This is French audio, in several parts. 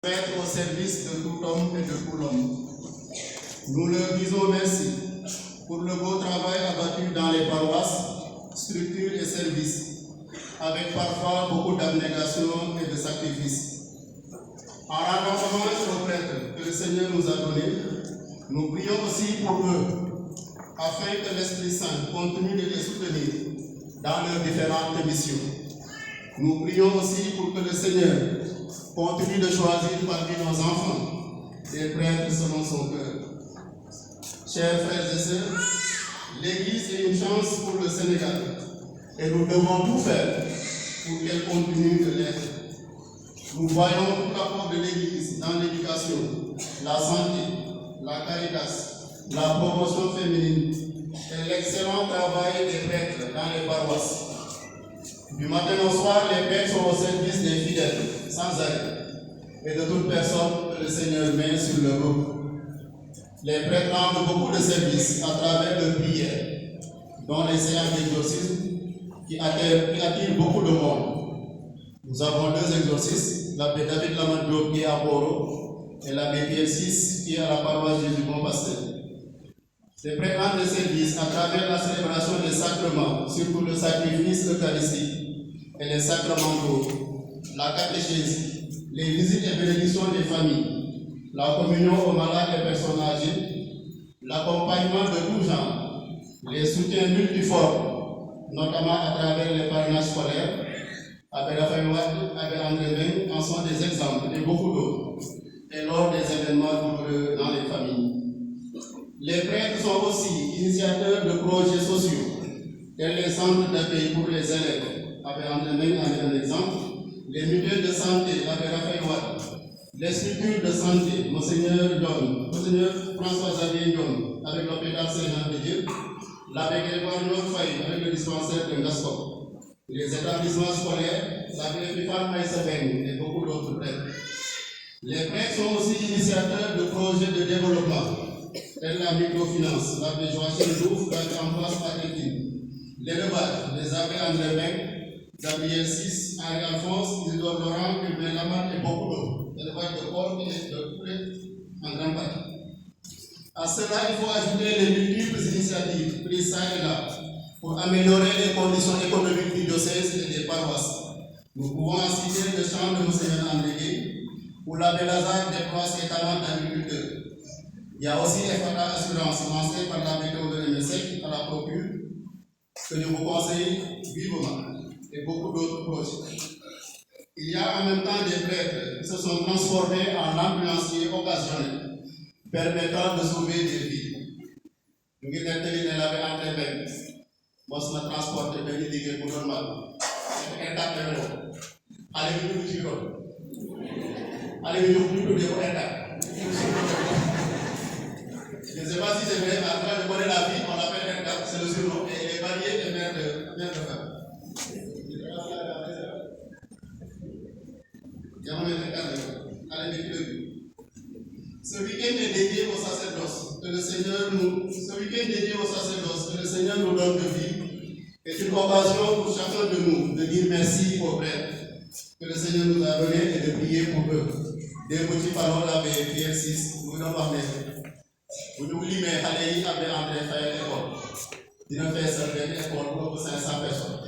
Être au service de tout homme et de tout l'homme. Nous leur disons merci pour le beau travail abattu dans les paroisses, structures et services, avec parfois beaucoup d'abnégation et de sacrifice. En rendant hommage aux prêtres que le Seigneur nous a donnés, nous prions aussi pour eux, afin que l'Esprit Saint continue de les soutenir dans leurs différentes missions. Nous prions aussi pour que le Seigneur continue de choisir parmi nos enfants des prêtres selon son cœur. Chers frères et sœurs, l'Église est une chance pour le Sénégal et nous devons tout faire pour qu'elle continue de l'être. Nous voyons tout l'apport de l'Église dans l'éducation, la santé, la caritas, la promotion féminine et l'excellent travail des prêtres dans les paroisses. Du matin au soir, les prêtres sont au service des fidèles, sans arrêt, et de toute personne que le Seigneur met sur leur route. Les prêtres rendent beaucoup de services à travers leurs prières, dont les séances d'exorcisme qui attirent beaucoup de monde. Nous avons 2 exorcistes, l'abbé David Lamadjo qui est à Boro et l'abbé Pierre VI qui est à la paroisse Jésus Bon Pasteur. Les prêtres rendent des services à travers la célébration des sacrements, surtout le sacrifice eucharistique et les sacramentaux, la catéchèse, les visites et bénédictions des familles, la communion aux malades et personnes âgées, l'accompagnement de tout genre, les soutiens multiformes, notamment à travers les parrainages scolaires. Abbé Raphaël Wade, Abbé André Beng en sont des exemples et beaucoup d'autres, et lors des événements douloureux dans les familles. Les prêtres sont aussi initiateurs de projets sociaux, tels les centres d'accueil pour les élèves, Abbé André Beng en est un exemple, les mutuelles de santé, Abbé Raphaël Wade, les structures de santé, Monseigneur François-Xavier Diom, avec l'hôpital Saint-Jean-de-Dieu, l'abbé Grégoire Faye avec le dispensaire de Ngasco, les établissements scolaires, l'abbé Fifan Maïsabeng et beaucoup d'autres prêtres. Les prêtres sont aussi initiateurs de projets de développement, tels la microfinance, l'abbé Joachim Douf, l'abbé Ambroise Paquetine, l'élevage, les abbés André Beng, Gabriel VI, Henri Alphonse, Isidore Laurent, Urbain Lamarck et beaucoup d'autres, l'élevage de porc et de poulet en grande partie. À cela, il faut ajouter les multiples initiatives prises ça et là pour améliorer les conditions économiques du diocèse et des paroisses. Nous pouvons en citer le champ de Monseigneur André Gué, où l'abbé Lazare déploie ses talents d'agriculteur. Il y a aussi FADA Assurance, lancée par l'abbé Théodore Messec à la procure, que je vous conseille vivement, et beaucoup d'autres projets. Il y a en même temps des prêtres qui se sont transformés en ambulanciers occasionnels, permettant de sauver des vies. Nous avons été l'abbé André Beng. Moi, je me transporte de l'Église pour le mal. C'est un tas de gens. Allez, nous nous allez, nous nous je ne sais pas si c'est vrai, mais en train de connaître la vie, on l'appelle un tas, c'est le surnom, et il est marié et mère de femme. Ce week-end est dédié au sacerdoce que le Seigneur nous donne de vivre est une occasion pour chacun de nous de dire merci aux prêtres que le Seigneur nous a donné et de prier pour eux. Des petites paroles avec Pierre VI, nous n'en parlons pas. Vous nous l'oubliez, mais allez avec André faire l'école. Il a fait ça une école pour 500 personnes.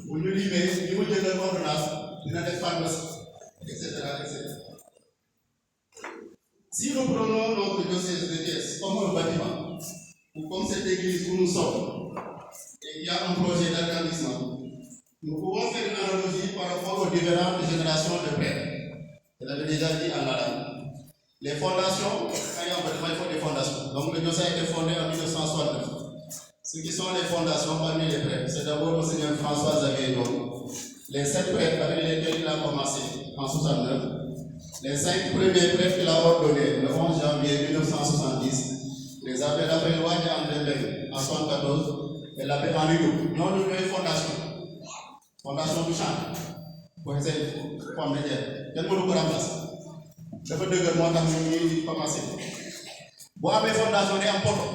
Vous nous l'oubliez, nous disons l'ordonnance, il a des pharmacies, etc. Si nous prenons notre diocèse de Thiès comme un bâtiment, ou comme cette église où nous sommes, et il y a un projet d'agrandissement, nous pouvons faire une analogie par rapport aux différentes générations de prêtres. Je l'avais déjà dit en arabe. Les fondations, quand il y a un bâtiment, il faut des fondations. Donc le diocèse a été fondé en 1969. Ce qui sont les fondations parmi les prêtres, c'est d'abord le Seigneur François-Xavier Diom. Les 7 prêtres avec lesquels il a commencé en 1969. Les 5 premiers prêtres qu'il a ordonnés le 11 janvier 1970, les abbés Raphaël Wade et André Beng en 1974, et l'abbé Henri Douf. Nous avons une fondation du champ. Pour essayer de former des terres. Quel monde pour remplacer? Je veux dire que moi, j'ai commencé. Bon, avec fondation, il y a un poteau.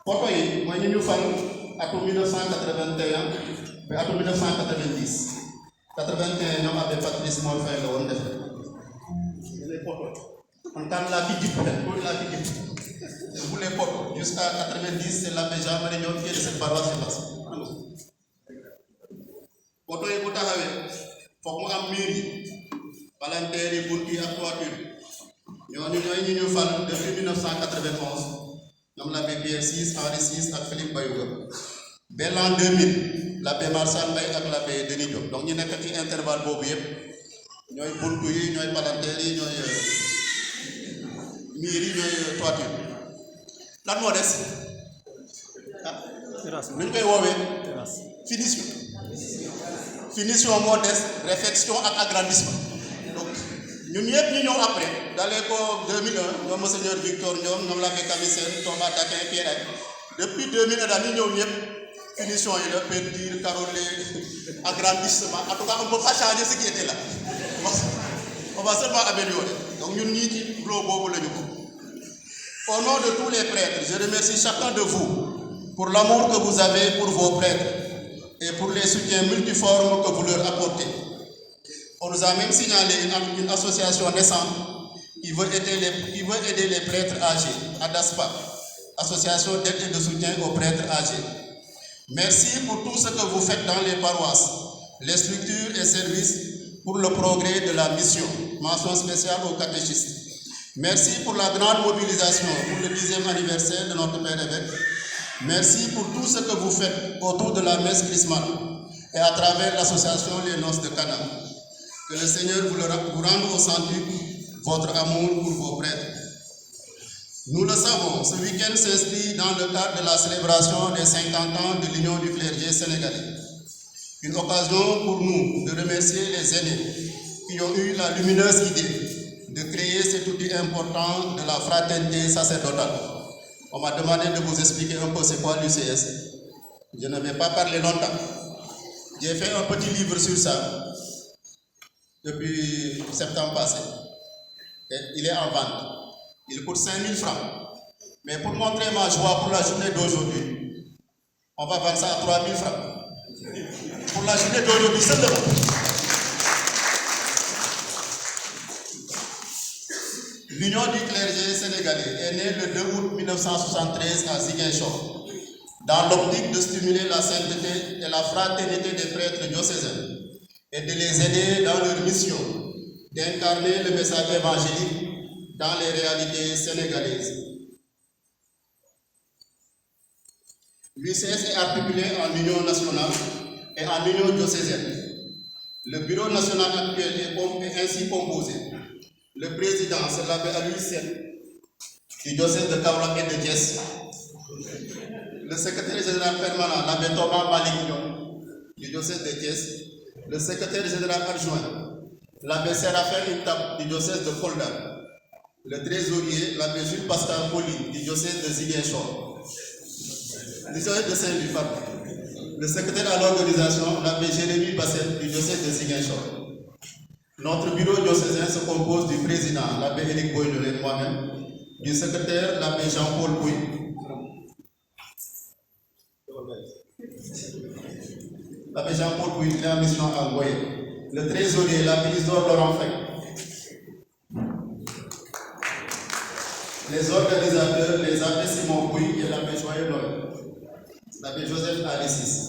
Poteau, moi, j'ai eu en 1981 et en 1990. 81 ñoom abbé Patrice moo fay la woon def les potos on tànn laa fi jip pour laa fi jip vous les potos jusqu'à 90 c'est l'abbé Jean-Marie Diop qui est de cette paroisse poto yi bu taxawee foog mu am mur yi palanteer yi bunt yi ak toiture ñooñu ñooy ñu ñu fal depuis 1991 ñoom l'abbé Pierre Ciss Henri Ciss ak Philippe Bayouga ba l'an 2000 l'abbé Marcel Mbaye ak l'abbé Denis Diop donc ñu nekk ci intervalle boobu yëpp ñooy bunt yi ñooy palanteer yi ñooy mur yi ñooy toiture lan moo des nu ñu koy woowee finition moo des réfection ak agrandissement donc ñun ñëpp ñu ñëw après dalee ko 2001 ñoom monseigneur Victor Ndiom ñoom l'abbé Camille Sène Thomas Taquin Pierre depuis 2001 daal ñu ñëw ñëpp finition yi la peinture carrelé agrandissement en tout cas on ne peut pas changer ce qui était là on va seulement améliorer donc ñun ñii ci bloc boobu la ñu ko. Au nom de tous les prêtres, je remercie chacun de vous pour l'amour que vous avez pour vos prêtres et pour les soutiens multiformes que vous leur apportez. On nous a même signalé une association naissante qui veut aider les prêtres âgés, ADASPA, Association d'aide et de soutien aux prêtres âgés. Merci pour tout ce que vous faites dans les paroisses, les structures et services pour le progrès de la mission. Mention spéciale aux catéchistes. Merci pour la grande mobilisation pour le 10e anniversaire de notre Père évêque. Merci pour tout ce que vous faites autour de la messe chrismale et à travers l'association Les Noces de Cana. Que le Seigneur vous rende au centuple votre amour pour vos prêtres. Nous le savons, ce week-end s'inscrit dans le cadre de la célébration des 50 ans de l'Union du clergé sénégalais. Une occasion pour nous de remercier les aînés qui ont eu la lumineuse idée de créer cet outil important de la fraternité sacerdotale. On m'a demandé de vous expliquer un peu c'est quoi l'UCS. Je ne vais pas parler longtemps. J'ai fait un petit livre sur ça depuis septembre passé. Et il est en vente. Il coûte 5 000 francs. Mais pour montrer ma joie pour la journée d'aujourd'hui, on va vendre ça à 3 000 francs. Pour la journée d'aujourd'hui seulement. L'Union du clergé sénégalais est née le 2 août 1973 à Ziguinchor, dans l'optique de stimuler la sainteté et la fraternité des prêtres diocésains et de les aider dans leur mission d'incarner le message évangélique dans les réalités sénégalaises. L'UCS est articulé en union nationale et en union diocésaine. Le bureau national actuel est ainsi composé. Le président, c'est l'abbé Aloïs Sène, du diocèse de Kaolack et de Thiès. Le secrétaire général permanent, l'abbé Thomas Malik Diop, du diocèse de Thiès. Le secrétaire général adjoint, l'abbé Séraphin Intab, du diocèse de Kolda. Le trésorier, l'abbé Jules Pascal Poli, du diocèse de Ziguinchor. Du diocèse de Saint-Louis, le secrétaire à l'organisation, l'abbé Jérémy Basset, du diocèse de Ziguinchor. Notre bureau diocésain se compose du président, l'abbé Éric Boydolé et moi-même, du secrétaire, l'abbé Jean-Paul Pouy, l'abbé Jean-Paul Pouy, il est en mission à Ngoye, le trésorier, l'abbé Isidore Laurent Fay, les organisateurs, les abbés Simon Pouy et l'abbé Joyeux Noël, l'abbé Joseph Alicis.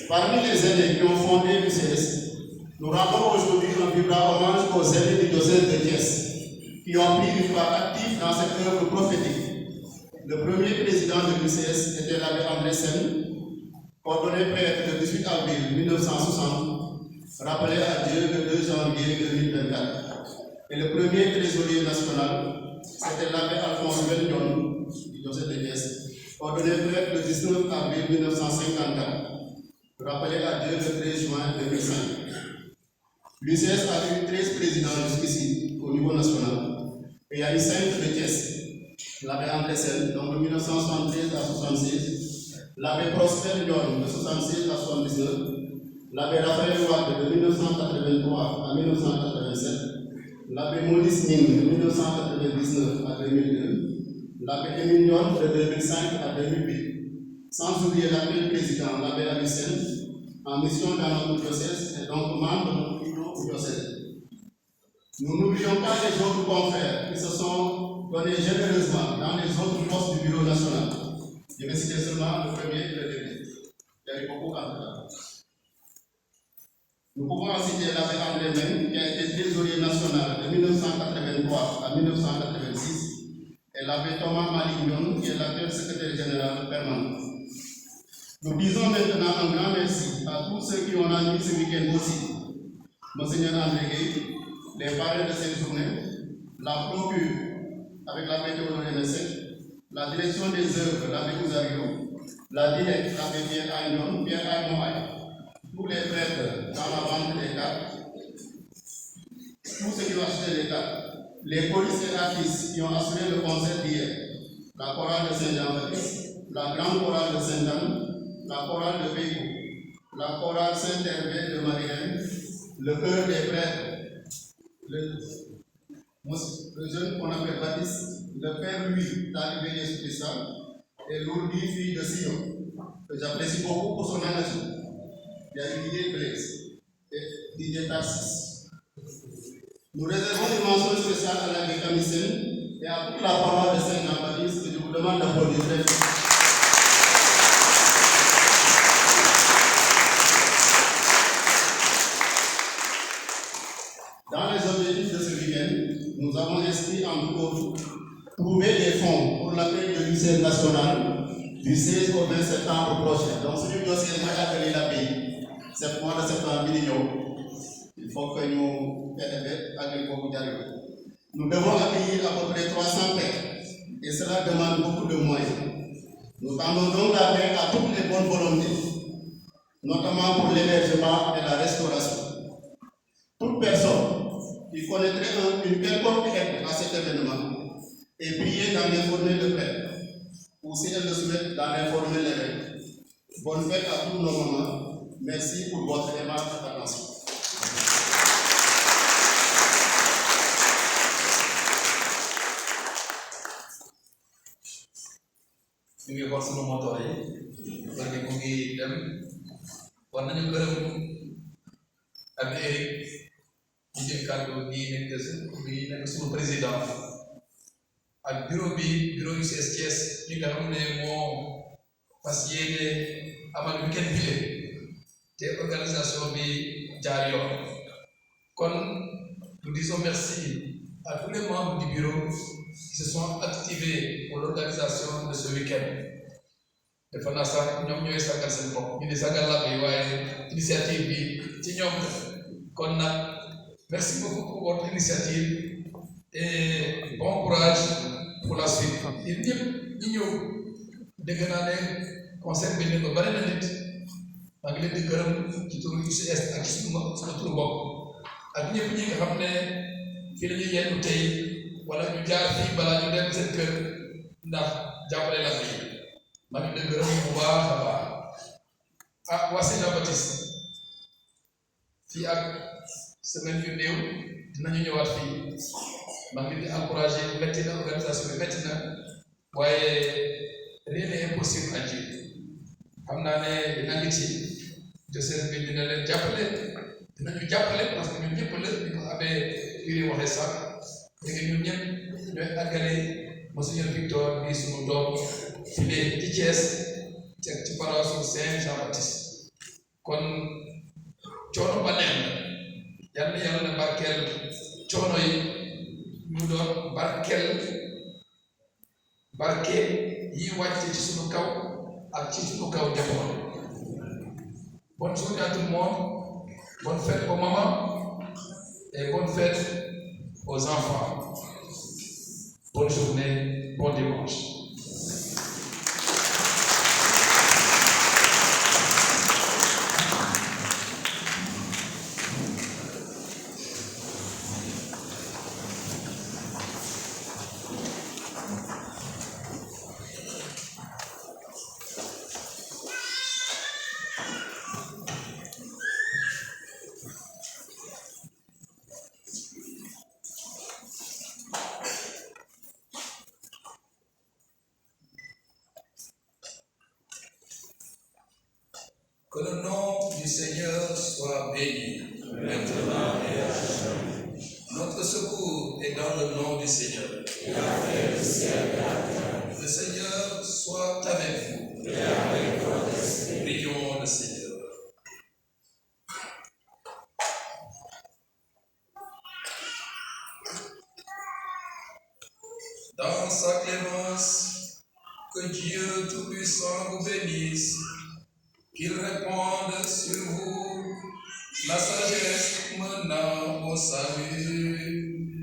Parmi les aînés qui ont fondé l'UCS, nous rendons aujourd'hui un vibrant hommage aux aînés du diocèse de Thiès, qui ont pris une part active dans cette œuvre prophétique. Le premier président de l'UCS était l'abbé André Sène, ordonné prêtre le 18 avril 1960, rappelé à Dieu le 2 janvier 2024. Et le premier trésorier national, c'était l'abbé Alphonse Bendion, du diocèse de Thiès, ordonné prêtre le 19 avril 1954. Rappelé à Dieu le 13 juin 2005. L'UCS a eu 13 présidents jusqu'ici au niveau national et il y a eu 5 de Thiès. L'abbé André Sène, donc de 1973 à 1976, l'abbé Prosper Ndion de 1976 à 1979, l'abbé Raphaël Wade de 1983 à 1987, l'abbé Maurice Ning de 1999 à 2002, l'abbé Émile Ndion de 2005 à 2008. sans oublier l'actuel président, l'abbé Alucène, en mission dans notre diocèse et donc membre de notre diocèse. Nous n'oublions pas les autres confrères qui se sont donnés généreusement dans les autres postes du bureau national. Je vais citer seulement le premier et le dernier. Il y a eu beaucoup d'entre. Nous pouvons citer l'abbé André Meng, qui a été trésorier national de 1983 à 1986, et l'abbé Thomas Malignon, qui est l'actuel secrétaire général permanent. Nous disons maintenant un grand merci à tous ceux qui ont animé ce week-end aussi. Monseigneur André Gueye, les parrains de cette journée, la procure avec l'abbé Théodore Messé, la direction des œuvres, l'abbé Ouzario, la directe, l'abbé Pierre Agnon, Pierre Agnon, tous les prêtres dans la vente des cartes, tous ceux qui ont acheté les cartes, les polices et artistes qui ont assuré le concert d'hier, la chorale de Saint-Jean-Baptiste, la grande chorale de Sainte-Anne, la chorale de Pégou, la chorale Saint-Hervé de Marielle, le chœur des prêtres, le jeune qu'on appelle Baptiste, le père Louis, d'Arrivée Esprit Saint, et Lourdes, fille de Sion, que j'apprécie beaucoup pour son engagement. Il y a eu Didier Blaise et Didier Tarsis. Nous réservons une mention spéciale à l'abbé Camissène et à toute la parole de Saint-Jean-Baptiste que je vous demande d'applaudir. Dans les objectifs de ce week-end, nous avons inscrit en tout trouver des fonds pour l'accueil de l'UCL national du 16 au 20 septembre prochain. Donc, celui qui aussi aimerait accueillir la pays, c'est mois de septembre, il faut que nous accueillions beaucoup d'argent. Nous devons accueillir à peu près 300 pères et cela demande beaucoup de moyens. Nous tendons donc la main à toutes les bonnes volontés, notamment pour l'hébergement et la restauration. Toute personne qui connaîtrait une quelconque aide à cet événement est priée d'en informer le prêtre, ou si elle le souhaite, d'en informer l'évêque. Bonne fête à tous nos mamans. Merci pour votre aimable attention. ñu ngi wax sunu moto yi parce que mu ngi dem war nañu gërëm ak Eric ñu jël kàddu gi nekk sunu président ak bureau UCS Thiès ñi nga xam ne moo fas yéene amal week-end bi te organisation bi jaar yoon kon nous disons merci à tous les membres du bureau qui se sont activés pour l'organisation de ce week-end. Defe naa sax ñoom ñooy sagal seen bopp ñu di sagal la bi waaye initiative bi ci ñoom kon nag merci beaucoup pour votre initiative et bon courage pour la suite. yéen ñëpp ñi ñëw dégg naa ne conseil bi ne ko bari na nit maa ngi leen di gërëm ci turu UCS ak suma turu bopp ak ñëpp ñi nga xam ne fii la ñuy yendu tey wala ñu jaar fii balaa ñu dem seen kër ndax jàppale la bi maa ngi leen di gërëm bu baax a baax waa Saint-Jean-Baptiste fii ak semaine yu néew dinañu ñëwaat fii maa ngi leen di encouragé métti na organisation bi métti na waaye rien n'est impossible à Dieu xam naa ne dina ngi ci diocèse bi dina leen jàppale dinañu jàppale parce que ñun ñëpp la ñu ko amee yu waxee sax léegi ñun ñëpp ñooy àggale Monseigneur Victor bi sunu doom fii ci Thiès ci paroisse Saint-Jean-Baptiste kon coono ba neen yal na yàlla na barkeel coono yi ñu doon barke yi wàcce ci sunu kaw ak ci sunu kaw njaboot. Bonne journée à tout le monde, bonne fête aux mamans et bonne fête aux enfants. Bonne journée, bon dimanche. béni, maintenant et à jamais. Notre secours est dans le nom du Seigneur. Il a fait le ciel et la terre. Le Seigneur soit avec vous. Et avec votre esprit. Prions le Seigneur. Dans sa clémence, que Dieu Tout-Puissant vous bénisse, qu'il réponde sur vous la sagesse menant au salut.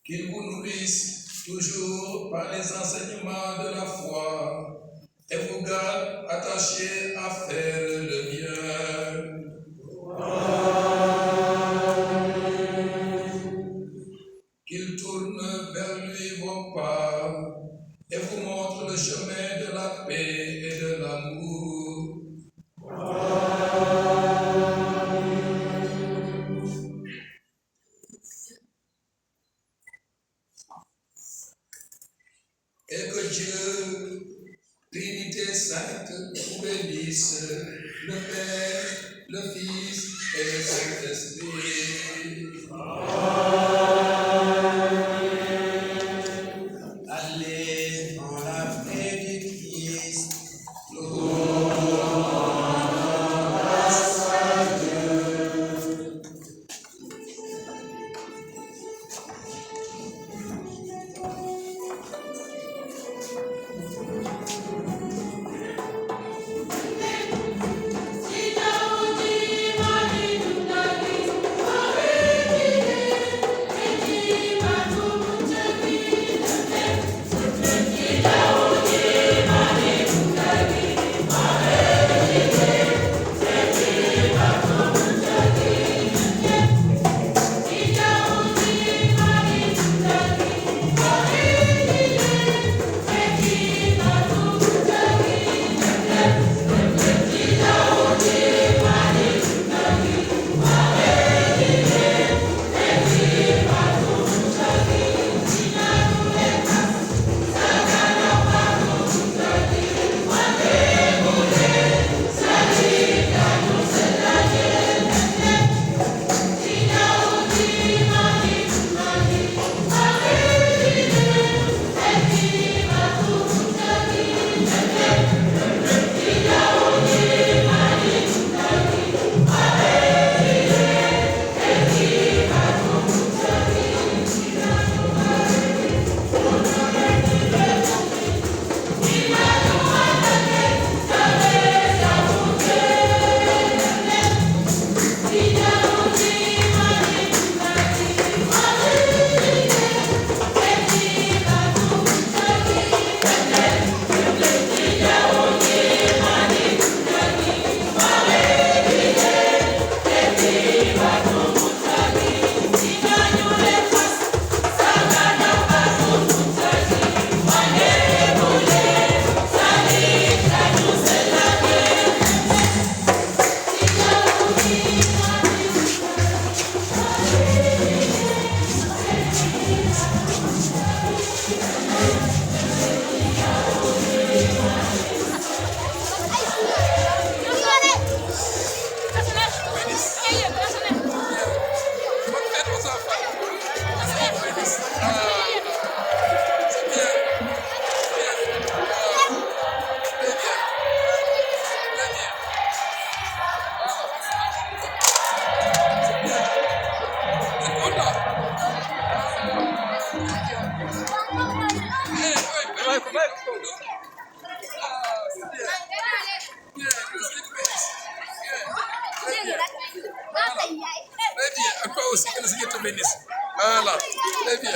Qu'il vous nourrisse toujours par les enseignements de la foi et vous garde attachés à faire le bien. Qu'il tourne vers lui vos pas et vous montre le chemin de la paix et de l'amour. Et que Dieu, Trinité Sainte, vous bénisse, le Père, le Fils et le Saint-Esprit. Allez dans la paix du Christ. Très bien. À toi aussi, que le Seigneur te bénisse. Voilà. Très bien.